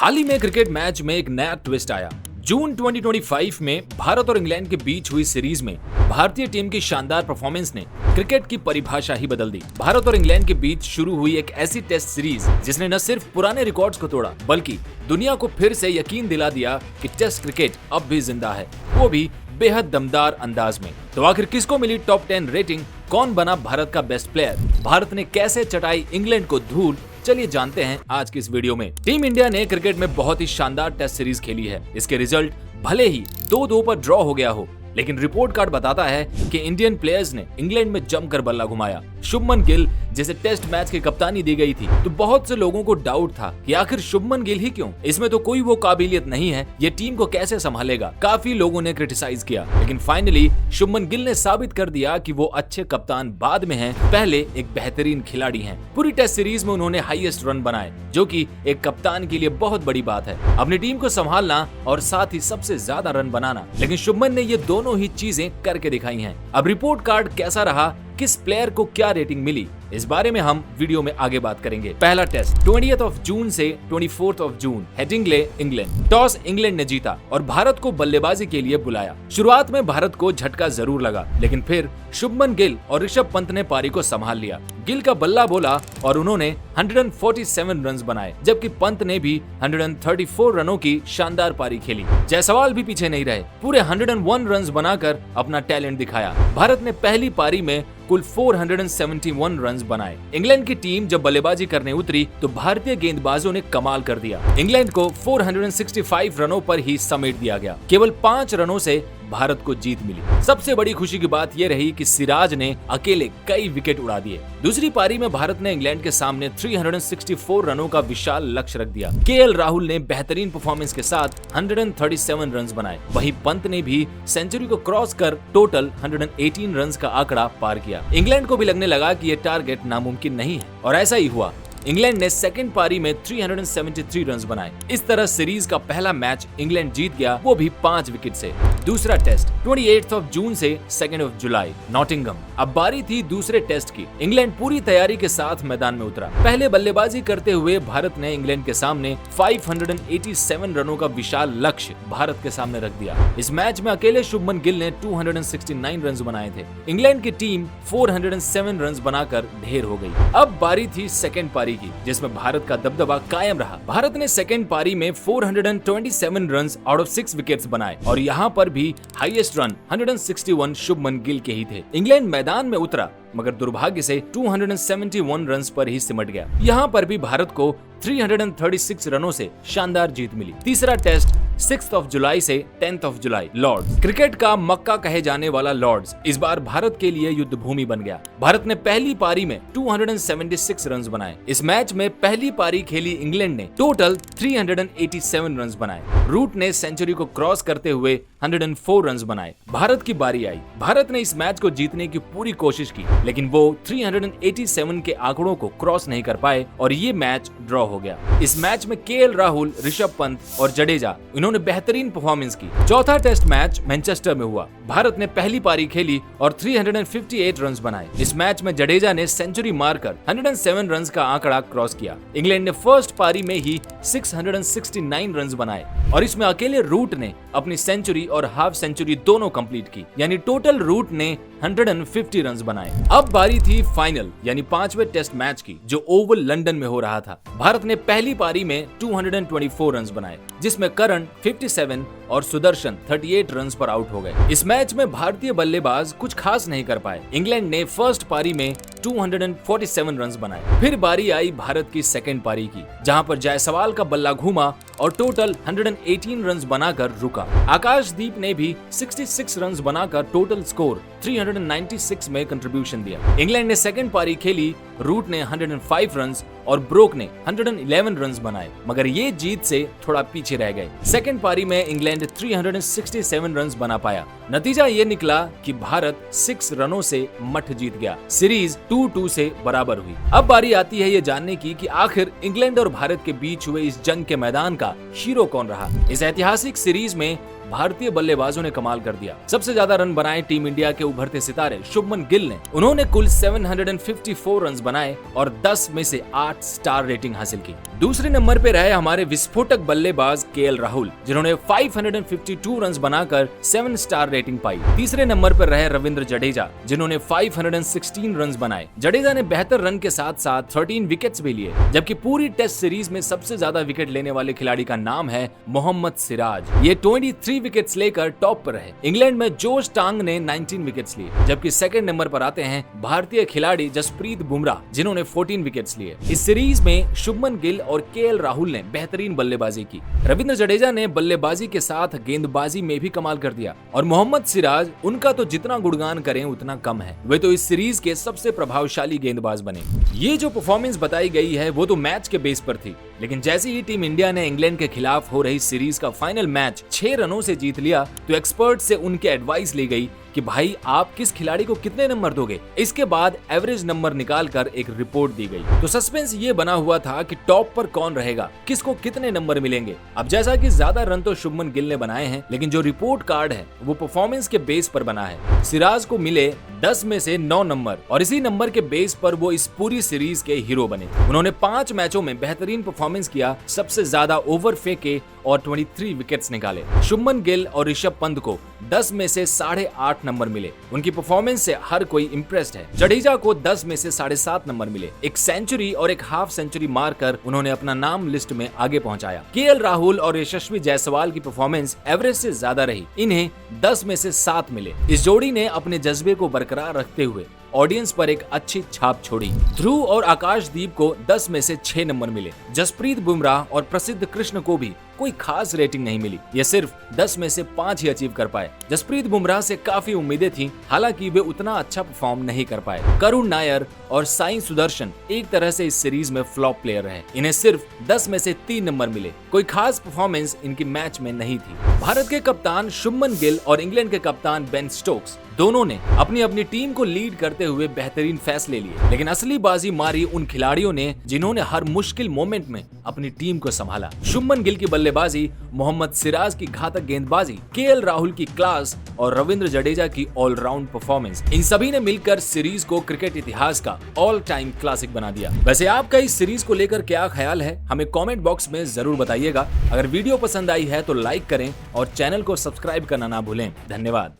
हाल ही में cricket match में एक नया ट्विस्ट आया। जून 2025 में भारत और इंग्लैंड के बीच हुई सीरीज में भारतीय टीम की शानदार परफॉर्मेंस ने क्रिकेट की परिभाषा ही बदल दी। भारत और इंग्लैंड के बीच शुरू हुई एक ऐसी टेस्ट सीरीज जिसने न सिर्फ पुराने रिकॉर्ड्स को तोड़ा बल्कि दुनिया को फिर से यकीन दिला दिया कि टेस्ट क्रिकेट अब भी जिंदा है, वो भी बेहद दमदार अंदाज में। तो आखिर किसको मिली टॉप 10 रेटिंग, कौन बना भारत का बेस्ट प्लेयर, भारत ने कैसे चटाई इंग्लैंड को धूल, चलिए जानते हैं आज की इस वीडियो में। टीम इंडिया ने क्रिकेट में बहुत ही शानदार टेस्ट सीरीज खेली है। इसके रिजल्ट भले ही 2-2 पर ड्रॉ हो गया हो, लेकिन रिपोर्ट कार्ड बताता है कि इंडियन प्लेयर्स ने इंग्लैंड में जमकर बल्ला घुमाया। शुभमन गिल जैसे टेस्ट मैच की कप्तानी दी गई थी तो बहुत से लोगों को डाउट था कि आखिर शुभमन गिल ही क्यों, इसमें तो कोई वो काबिलियत नहीं है, ये टीम को कैसे संभालेगा। काफी लोगों ने क्रिटिसाइज किया, लेकिन फाइनली शुभमन गिल ने साबित कर दिया कि वो अच्छे कप्तान बाद में हैं, पहले एक बेहतरीन खिलाड़ी हैं। पूरी टेस्ट सीरीज में उन्होंने हाईएस्ट रन बनाए, जो कि एक कप्तान के लिए बहुत बड़ी बात है, अपनी टीम को संभालना और साथ ही सबसे ज्यादा रन बनाना। लेकिन शुभमन ने ये दोनों ही चीजें करके दिखाई हैं। अब रिपोर्ट कार्ड कैसा रहा, किस प्लेयर को क्या रेटिंग मिली, इस बारे में हम वीडियो में आगे बात करेंगे। पहला टेस्ट 20 जून से 24 जून, हेडिंग्ले इंग्लैंड। टॉस इंग्लैंड ने जीता और भारत को बल्लेबाजी के लिए बुलाया। शुरुआत में भारत को झटका जरूर लगा, लेकिन फिर शुभमन गिल और ऋषभ पंत ने पारी को संभाल लिया। गिल का बल्ला बोला और उन्होंने 147 रन बनाए, जबकि पंत ने भी 134 रनों की शानदार पारी खेली। जायसवाल भी पीछे नहीं रहे, पूरे 101 रन बनाकर अपना टैलेंट दिखाया। भारत ने पहली पारी में कुल 471 रन बनाए। इंग्लैंड की टीम जब बल्लेबाजी करने उतरी तो भारतीय गेंदबाजों ने कमाल कर दिया। इंग्लैंड को 465 रनों पर ही समेट दिया गया। केवल 5 रनों से भारत को जीत मिली। सबसे बड़ी खुशी की बात यह रही कि सिराज ने अकेले कई विकेट उड़ा दिए। दूसरी पारी में भारत ने इंग्लैंड के सामने 364 रनों का विशाल लक्ष्य रख दिया। केएल राहुल ने बेहतरीन परफॉर्मेंस के साथ 137 रन बनाए। वहीं पंत ने भी सेंचुरी को क्रॉस कर टोटल 118 रन का आंकड़ा पार किया। इंग्लैंड को भी लगने लगा कि यह टारगेट नामुमकिन नहीं है, और ऐसा ही हुआ। इंग्लैंड ने सेकंड पारी में 373 रन बनाए। इस तरह सीरीज का पहला मैच इंग्लैंड जीत गया, वो भी 5 विकेट से। दूसरा टेस्ट 28 जून से 2 जुलाई, नॉटिंघम। अब बारी थी दूसरे टेस्ट की। इंग्लैंड पूरी तैयारी के साथ मैदान में उतरा। पहले बल्लेबाजी करते हुए भारत ने इंग्लैंड के सामने 587 रनों का विशाल लक्ष्य भारत के सामने रख दिया। इस मैच में अकेले शुभमन गिल ने 269 रन बनाए थे। इंग्लैंड की टीम 407 रन बनाकर ढेर हो गई। अब बारी थी सेकेंड पारी की, जिसमें भारत का दबदबा कायम रहा। भारत ने सेकेंड पारी में 427 रन आउट ऑफ 6 विकेट्स बनाए और यहाँ पर भी हाईएस्ट रन 161 शुभमन गिल के ही थे। इंग्लैंड मैदान में उतरा, मगर दुर्भाग्य से 271 रन पर ही सिमट गया। यहाँ पर भी भारत को 336 रनों से शानदार जीत मिली। तीसरा टेस्ट 6 जुलाई से 10 जुलाई, लॉर्ड्स। क्रिकेट का मक्का कहे जाने वाला लॉर्ड्स इस बार भारत के लिए युद्ध भूमि बन गया। भारत ने पहली पारी में 276 रन बनाए। इस मैच में पहली पारी खेली इंग्लैंड ने टोटल 387 रन बनाए। रूट ने सेंचुरी को क्रॉस करते हुए 104 रन बनाए। भारत की बारी आई। भारत ने इस मैच को जीतने की पूरी कोशिश की, लेकिन वो 387 के आंकड़ों को क्रॉस नहीं कर पाए और ये मैच ड्रॉ हो गया। इस मैच में केएल राहुल, ऋषभ पंत और जडेजा इन्होंने बेहतरीन परफॉर्मेंस की। चौथा टेस्ट मैच मैनचेस्टर में हुआ। भारत ने पहली पारी खेली और 358 रन बनाए। इस मैच में जडेजा ने सेंचुरी मारकर 107 रन का आंकड़ा क्रॉस किया। इंग्लैंड ने फर्स्ट पारी में ही 669 रन बनाए और इसमें अकेले रूट ने अपनी सेंचुरी और हाफ सेंचुरी दोनों कंप्लीट की, यानी टोटल रूट ने 150 रन बनाए। अब बारी थी फाइनल यानी 5वें टेस्ट मैच की, जो ओवल लंदन में हो रहा था। भारत ने पहली पारी में 224 रन बनाए, जिसमें करण 57 और सुदर्शन 38 रन पर आउट हो गए। इस मैच में भारतीय बल्लेबाज कुछ खास नहीं कर पाए। इंग्लैंड ने फर्स्ट पारी में 247 रन बनाए। फिर बारी आई भारत की सेकंड पारी की, जहां पर जायसवाल का बल्ला घूमा और टोटल 118 रन बनाकर रुका। आकाशदीप ने भी 66 रन बनाकर टोटल स्कोर 396 में कंट्रीब्यूशन दिया। इंग्लैंड ने सेकंड पारी खेली। रूट ने 105 रन और ब्रोक ने 111 रन बनाए, मगर ये जीत से थोड़ा पीछे रह गए। सेकंड पारी में इंग्लैंड 367 रन बना पाया। नतीजा ये निकला कि भारत 6 रनों से मठ जीत गया। सीरीज 2-2 से बराबर हुई। अब बारी आती है ये जानने की कि आखिर इंग्लैंड और भारत के बीच हुए इस जंग के मैदान का हीरो कौन रहा। इस ऐतिहासिक सीरीज में भारतीय बल्लेबाजों ने कमाल कर दिया। सबसे ज्यादा रन बनाए टीम इंडिया के उभरते सितारे शुभमन गिल ने। उन्होंने कुल 754 रन बनाए और 10 में से 8 स्टार रेटिंग हासिल की। दूसरे नंबर पे रहे हमारे विस्फोटक बल्लेबाज केएल राहुल, जिन्होंने 552 रन बनाकर 7 स्टार रेटिंग पाई। तीसरे नंबर पर रहे रविंद्र जडेजा, जिन्होंने 516 रन बनाए। जडेजा ने बेहतर रन के साथ साथ 13 विकेट्स भी लिए, जबकि पूरी टेस्ट सीरीज में सबसे ज्यादा विकेट लेने वाले खिलाड़ी का नाम है मोहम्मद सिराज। ये 23 विकेट्स लेकर टॉप पर रहे। इंग्लैंड में जोश टांग ने 19 विकेट्स लिए, जबकि सेकंड नंबर पर आते हैं भारतीय खिलाड़ी जसप्रीत बुमराह, जिन्होंने 14 विकेट्स लिए। इस सीरीज में शुभमन गिल और केएल राहुल ने बेहतरीन बल्लेबाजी की। रविंद्र जडेजा ने बल्लेबाजी के साथ गेंदबाजी में भी कमाल कर दिया, और मोहम्मद सिराज, उनका तो जितना गुणगान करें उतना कम है। वे तो इस सीरीज के सबसे प्रभावशाली गेंदबाज बने। ये जो परफॉर्मेंस बताई गई है वो तो मैच के बेस पर थी, लेकिन जैसे ही टीम इंडिया ने इंग्लैंड के खिलाफ हो रही सीरीज का फाइनल मैच 6 रनों से जीत लिया, तो एक्सपर्ट से उनके एडवाइस ली गई कि भाई आप किस खिलाड़ी को कितने नंबर दोगे। इसके बाद एवरेज नंबर निकालकर एक रिपोर्ट दी गई। तो सस्पेंस ये बना हुआ था कि टॉप पर कौन रहेगा, किसको कितने नंबर मिलेंगे। अब जैसा कि ज्यादा रन तो शुभमन गिल ने बनाए हैं, लेकिन जो रिपोर्ट कार्ड है वो परफॉर्मेंस के बेस पर बना है। सिराज को मिले 10 में से 9 नंबर, और इसी नंबर के बेस पर वो इस पूरी सीरीज के हीरो बने। उन्होंने 5 मैचों में बेहतरीन परफॉर्मेंस किया, सबसे ज्यादा ओवर फेंके और 23 विकेट्स निकाले। शुभमन गिल और ऋषभ पंत को 10 में से 8.5 नंबर मिले। उनकी परफॉर्मेंस से हर कोई इम्प्रेस्ड है। जडेजा को 10 में से 7.5 नंबर मिले। एक सेंचुरी और एक हाफ सेंचुरी मारकर उन्होंने अपना नाम लिस्ट में आगे पहुंचाया। केएल राहुल और यशस्वी जायसवाल की परफॉर्मेंस एवरेज से ज्यादा रही। इन्हें 10 में से 7 मिले। इस जोड़ी ने अपने जज्बे को बरकरार रखते हुए ऑडियंस पर एक अच्छी छाप छोड़ी। ध्रुव और आकाशदीप को 10 में से 6 नंबर मिले। जसप्रीत बुमराह और प्रसिद्ध कृष्ण को भी कोई खास रेटिंग नहीं मिली। ये सिर्फ 10 में से 5 ही अचीव कर पाए। जसप्रीत बुमराह से काफी उम्मीदें थी, हालांकि वे उतना अच्छा परफॉर्म नहीं कर पाए। करुण नायर और साई सुदर्शन एक तरह से इस सीरीज में फ्लॉप प्लेयर रहे। इन्हें सिर्फ 10 में से 3 नंबर मिले। कोई खास परफॉर्मेंस इनकी मैच में नहीं थी। भारत के कप्तान शुभमन गिल और इंग्लैंड के कप्तान बेन स्टोक्स दोनों ने अपनी अपनी टीम को लीड करते हुए बेहतरीन फैसले लिए, लेकिन असली बाजी मारी उन खिलाड़ियों ने जिन्होंने हर मुश्किल मोमेंट में अपनी टीम को संभाला। शुभमन गिल की बल्लेबाजी, मोहम्मद सिराज की घातक गेंदबाजी, केएल राहुल की क्लास और रविंद्र जडेजा की ऑलराउंड परफॉर्मेंस, इन सभी ने मिलकर सीरीज को क्रिकेट इतिहास का ऑल टाइम क्लासिक बना दिया। वैसे आपका इस सीरीज को लेकर क्या ख्याल है, हमें कमेंट बॉक्स में जरूर बताइएगा। अगर वीडियो पसंद आई है तो लाइक करें और चैनल को सब्सक्राइब करना ना भूलें। धन्यवाद।